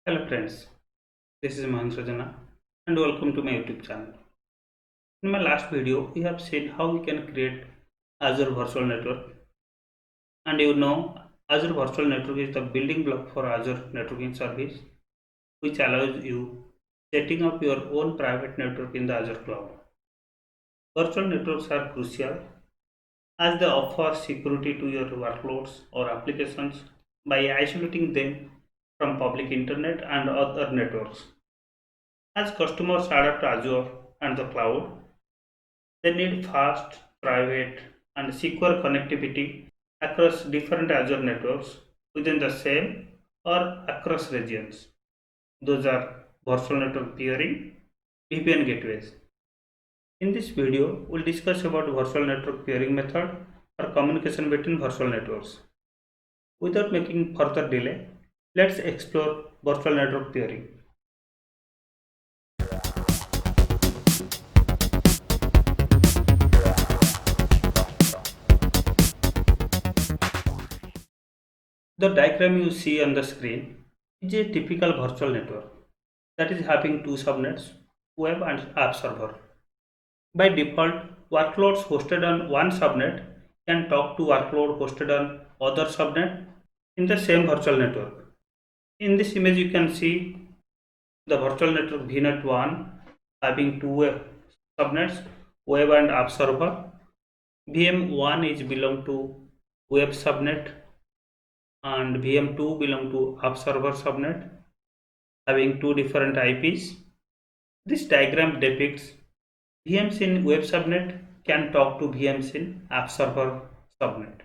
Hello friends, this is Mahan Sajana and welcome to my YouTube channel. In my last video, we have seen how we can create Azure Virtual Network, and Azure Virtual Network is the building block for Azure Networking Service, which allows you setting up your own private network in the Azure cloud. Virtual networks are crucial as they offer security to your workloads or applications by isolating them from public internet and other networks. As customers adapt Azure and the cloud, they need fast, private, and secure connectivity across different Azure networks within the same or across regions. Those are virtual network peering, VPN gateways. In this video, we'll discuss about virtual network peering method for communication between virtual networks. Without making further delay, let's explore virtual network peering. The diagram you see on the screen is a typical virtual network that is having two subnets, web and app server. By default, workloads hosted on one subnet can talk to workload hosted on other subnet in the same virtual network. In this image, you can see the virtual network VNet 1 having two subnets, web and app server. VM1 is belong to web subnet and VM2 belong to app server subnet having two different IPs. This diagram depicts VMs in web subnet can talk to VMs in app server subnet.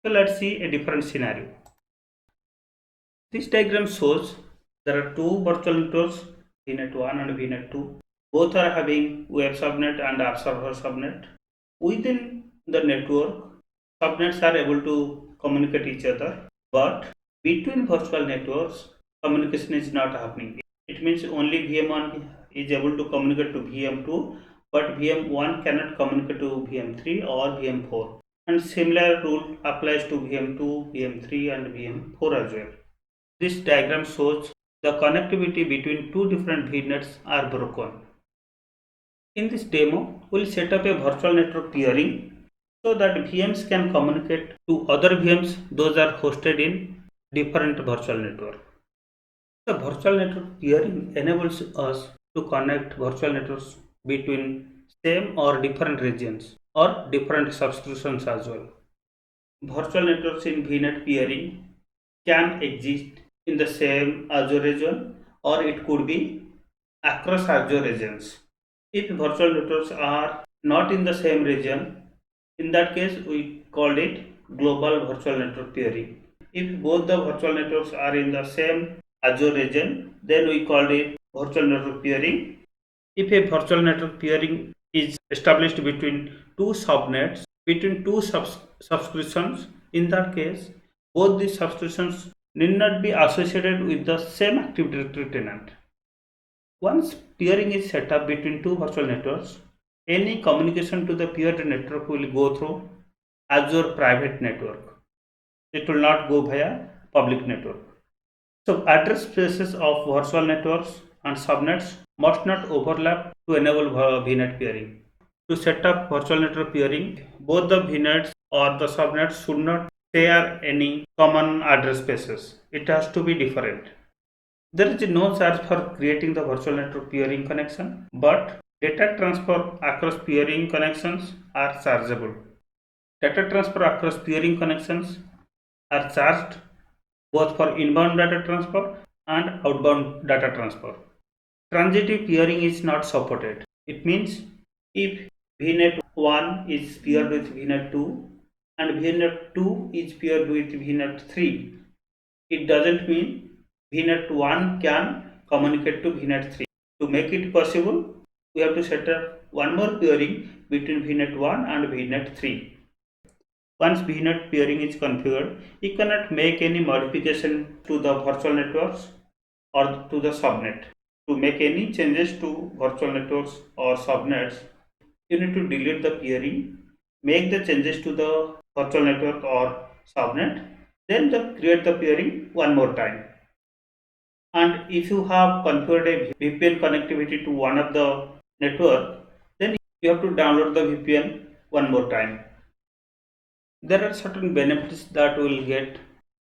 So let's see a different scenario. This diagram shows there are two virtual networks, VNet 1 and VNet 2. Both are having web subnet and app server subnet. Within the network, subnets are able to communicate each other, but between virtual networks, communication is not happening. It means only VM1 is able to communicate to VM2, but VM1 cannot communicate to VM3 or VM4. And similar rule applies to VM2, VM3 and VM4 as well. This diagram shows the connectivity between two different VNets are broken. In this demo, we'll set up a virtual network peering so that VMs can communicate to other VMs. Those are hosted in different virtual network. The virtual network peering enables us to connect virtual networks between same or different regions or different subscriptions as well. Virtual networks in VNet peering can exist in the same Azure region or it could be across Azure regions. If virtual networks are not in the same region, in that case we called it global virtual network peering. If both the virtual networks are in the same Azure region, then we called it virtual network peering. If a virtual network peering is established between two subnets, between two subscriptions, in that case, both these subscriptions need not be associated with the same Active Directory tenant. Once peering is set up between two virtual networks, any communication to the peered network will go through Azure private network. It will not go via public network. So address spaces of virtual networks and subnets must not overlap to enable VNet peering. To set up virtual network peering, both the VNets or the subnets should not share any common address spaces. It has to be different. There is no charge for creating the virtual network peering connection, but data transfer across peering connections are chargeable. Data transfer across peering connections are charged both for inbound data transfer and outbound data transfer. Transitive peering is not supported. It means if VNet 1 is paired with VNet 2 and VNet 2 is paired with VNet 3, it doesn't mean VNet 1 can communicate to VNet 3. To make it possible, we have to set up one more peering between VNet 1 and VNet 3. Once VNet peering is configured, you cannot make any modification to the virtual networks or to the subnet. To make any changes to virtual networks or subnets, you need to delete the peering, make the changes to the virtual network or subnet, then create the peering one more time. And if you have configured a VPN connectivity to one of the network, then you have to download the VPN one more time. There are certain benefits that we'll get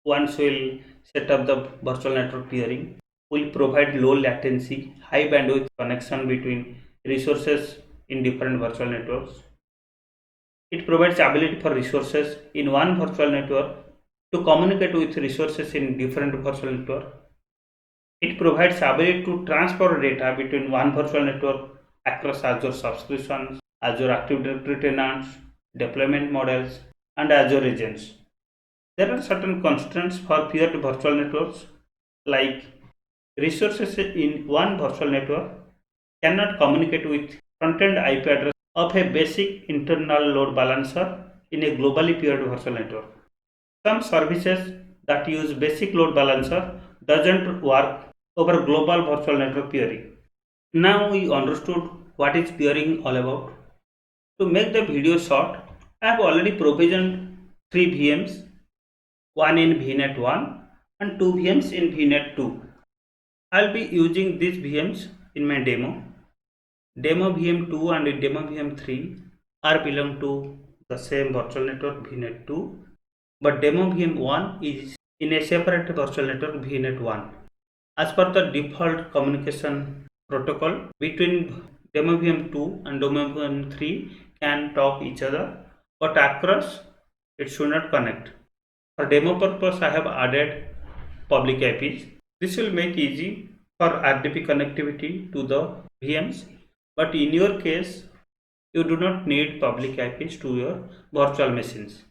once we'll set up the virtual network peering. Will provide low latency, high bandwidth connection between resources in different virtual networks. It provides ability for resources in one virtual network to communicate with resources in different virtual network. It provides ability to transfer data between one virtual network across Azure subscriptions, Azure Active Directory tenants, deployment models, and Azure agents. There are certain constraints for peer virtual networks, like resources in one virtual network cannot communicate with front-end IP address of a basic internal load balancer in a globally peered virtual network. Some services that use basic load balancer doesn't work over global virtual network peering. Now we understood what is peering all about. To make the video short, I have already provisioned 3 VMs, one in VNet 1 and 2 VMs in VNet 2. I'll be using these VMs in my demo. Demo VM2 and Demo VM3 are belong to the same virtual network VNet 2, but Demo VM1 is in a separate virtual network VNet 1. As per the default communication protocol between Demo VM2 and Demo VM3 can talk each other, but across it should not connect. For demo purpose, I have added public IPs. This will make easy for RDP connectivity to the VMs, but in your case, you do not need public IPs to your virtual machines.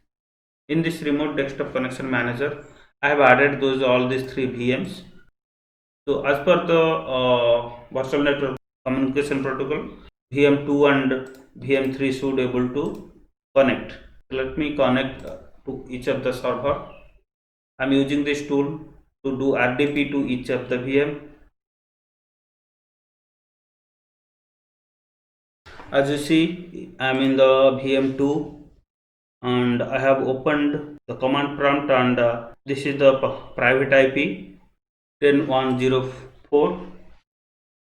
In this remote desktop connection manager, I have added all these 3 VMs. So as per the virtual network communication protocol, VM2 and VM3 should able to connect. Let me connect to each of the server. I'm using this tool to do RDP to each of the VM. As you see, I'm in the VM2 and I have opened the command prompt, and this is the private IP 10104.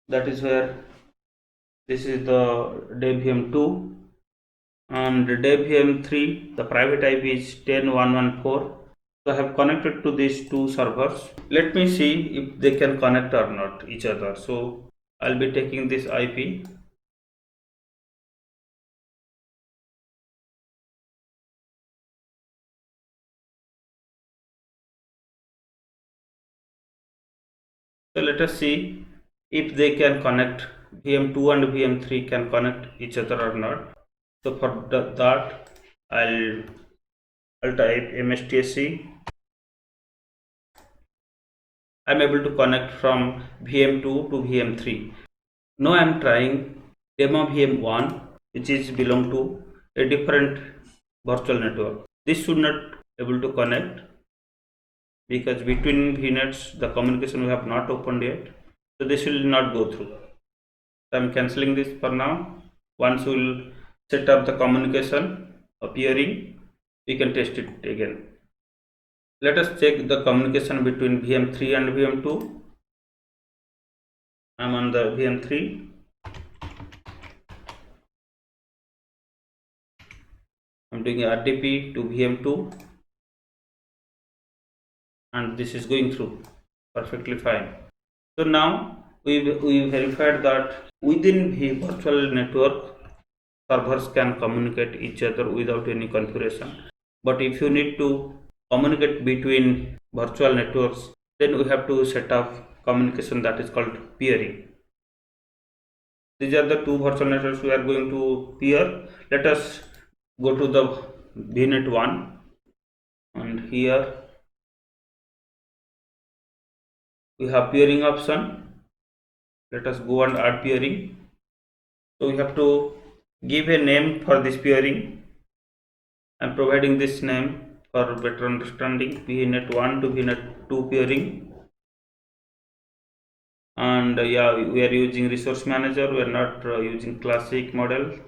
That is where this is the DevVM2, and DevVM3, the private IP is 10114. So I have connected to these two servers. Let me see if they can connect or not each other. So I'll be taking this IP. So let us see if they can connect, VM2 and VM3 can connect each other or not. So for that I'll type mstsc. I'm able to connect from VM2 to VM3. Now I'm trying demo VM1, which is belong to a different virtual network. This should not able to connect because between VNets the communication we have not opened yet. So this will not go through. So I'm cancelling this for now. Once we'll set up the communication appearing, we can test it again. Let us check the communication between VM3 and VM2. I'm on the VM3. I'm doing RDP to VM2, and this is going through perfectly fine. So now we verified that within the virtual network servers can communicate each other without any configuration. But if you need to communicate between virtual networks, then we have to set up communication that is called peering. These are the two virtual networks we are going to peer. Let us go to the VNet 1, and here we have peering option. Let us go and add peering. So we have to give a name for this peering. I'm providing this name for better understanding. VNet 1 to VNet 2 peering. And yeah, we are using resource manager. We are not using classic model.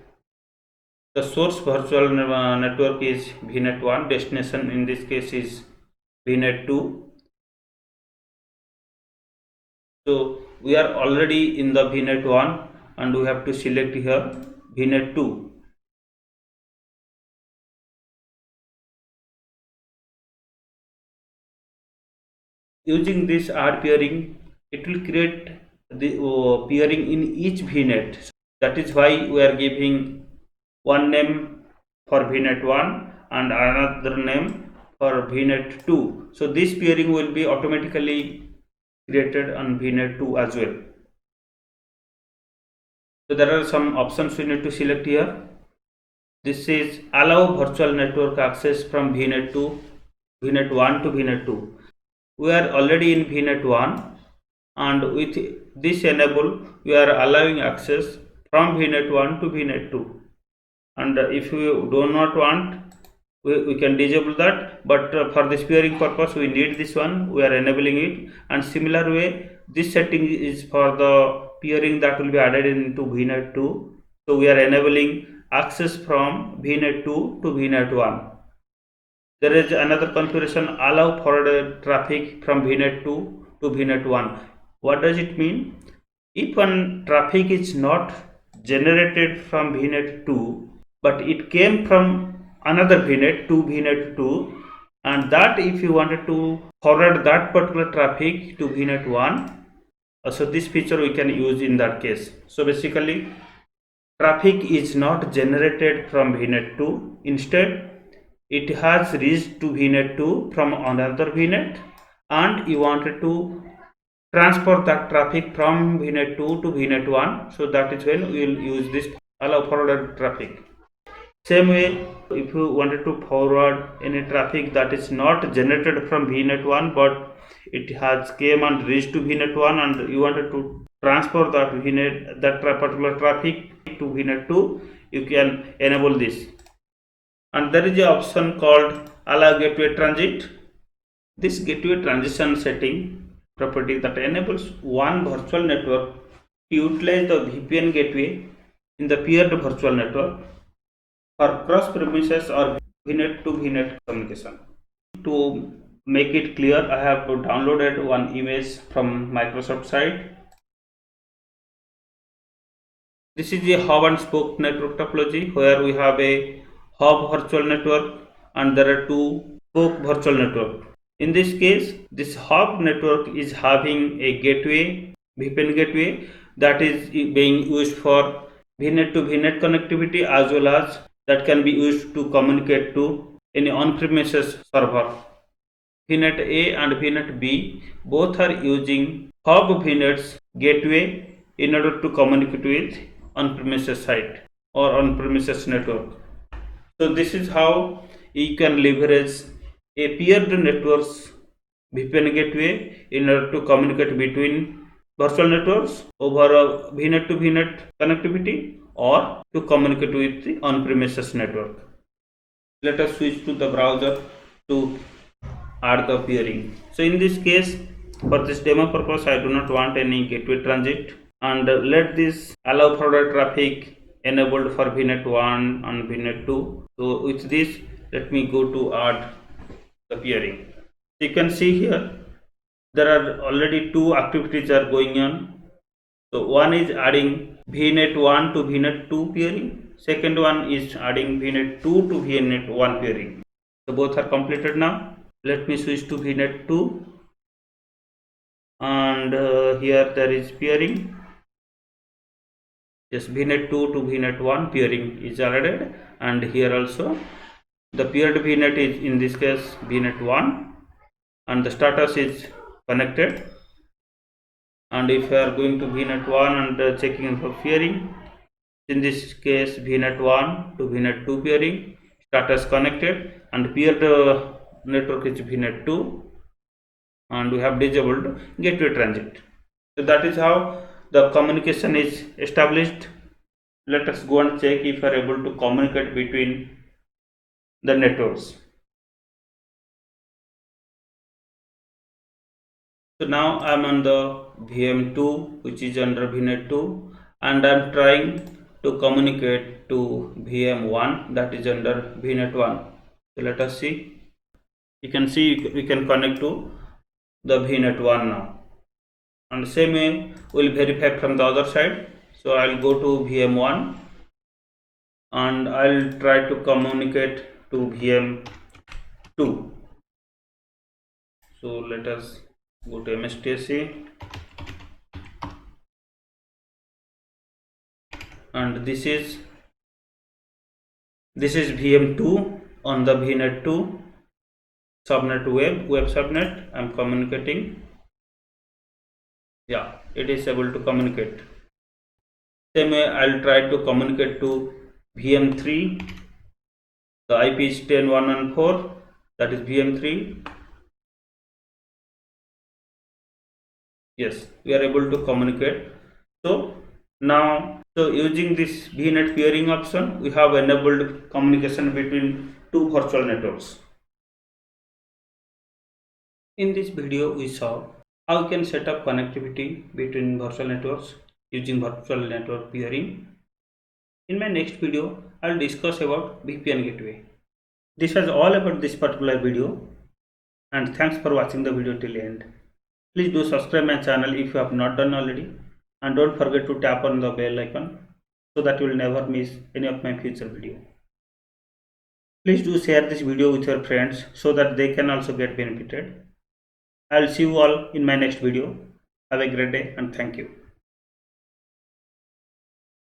The source virtual network is VNet 1. Destination in this case is VNet 2. So we are already in the VNet 1 and we have to select here VNet 2. Using this add peering, it will create the peering in each VNet. That is why we are giving one name for VNet 1 and another name for VNet 2. So this peering will be automatically created on VNet 2 as well. So there are some options we need to select here. This is allow virtual network access from VNet 1 to VNet 2. We are already in VNet 1 and with this enable we are allowing access from VNet 1 to VNet 2. And if you do not want, we can disable that, but for this peering purpose we need this one, we are enabling it. And similar way, this setting is for the peering that will be added into VNet 2. So we are enabling access from VNet 2 to VNet 1. There is another configuration, allow forwarded traffic from VNet 2 to VNet 1. What does it mean? If one traffic is not generated from VNet 2 but it came from another VNet to VNet 2, and that if you wanted to forward that particular traffic to VNet 1, so this feature we can use in that case. So basically traffic is not generated from VNet 2, instead it has reached to VNet 2 from another VNet and you wanted to transfer that traffic from VNet 2 to VNet 1. So that is when we will use this allow forwarded traffic. Same way, if you wanted to forward any traffic that is not generated from VNet 1 but it has came and reached to VNet 1 and you wanted to transfer that particular traffic to VNet 2, you can enable this. And there is an option called allow gateway transit. This gateway transition setting property that enables one virtual network to utilize the VPN gateway in the peered virtual network for cross premises or VNet to VNet communication. To make it clear, I have downloaded one image from Microsoft site. This is a hub and spoke network topology where we have a hub virtual network and there are two spoke virtual network. In this case, this hub network is having a gateway, VPN gateway, that is being used for VNet to VNet connectivity as well as that can be used to communicate to any on-premises server. VNet A and VNet B both are using hub VNet's gateway in order to communicate with on-premises site or on-premises network. So this is how you can leverage a peered networks VPN gateway in order to communicate between virtual networks over a VNet to VNet connectivity or to communicate with the on-premises network. Let us switch to the browser to add the peering. So in this case, for this demo purpose, I do not want any gateway transit, and let this allow forwarded traffic enabled for VNet 1 and VNet 2. So with this, let me go to add the peering. You can see here there are already two activities are going on. So one is adding VNet 1 to VNet 2 peering. Second one is adding VNet 2 to VNet 1 peering. So both are completed now. Let me switch to VNet 2 and here there is peering. Yes, VNet 2 to VNet 1 peering is added, and here also the peered VNet is in this case VNet 1 and the status is connected. And if you are going to VNet 1 and checking for peering, in this case VNet 1 to VNet 2 peering, status connected, and peered network is VNet 2 and we have disabled gateway transit. So that is how the communication is established. Let us go and check if we are able to communicate between the networks. So now I am on the VM2 which is under VNet 2 and I am trying to communicate to VM1 that is under VNet 1. So let us see. You can see we can connect to the VNet 1 now. and same way we'll verify from the other side. So I'll go to VM1 and I'll try to communicate to VM2. So let us go to MSTSC, and this is VM2 on the VNet2 subnet web subnet. I'm communicating. Yeah, it is able to communicate. Same way I'll try to communicate to VM3. The IP is 10.114, that is VM3. Yes, we are able to communicate. So now, using this VNet peering option, we have enabled communication between two virtual networks. In this video, we saw how we can set up connectivity between virtual networks using virtual network peering. In my next video, I'll discuss about VPN gateway. This was all about this particular video, and thanks for watching the video till the end. Please do subscribe my channel if you have not done already, and don't forget to tap on the bell icon so that you will never miss any of my future video. Please do share this video with your friends so that they can also get benefited. I will see you all in my next video. Have a great day and thank you.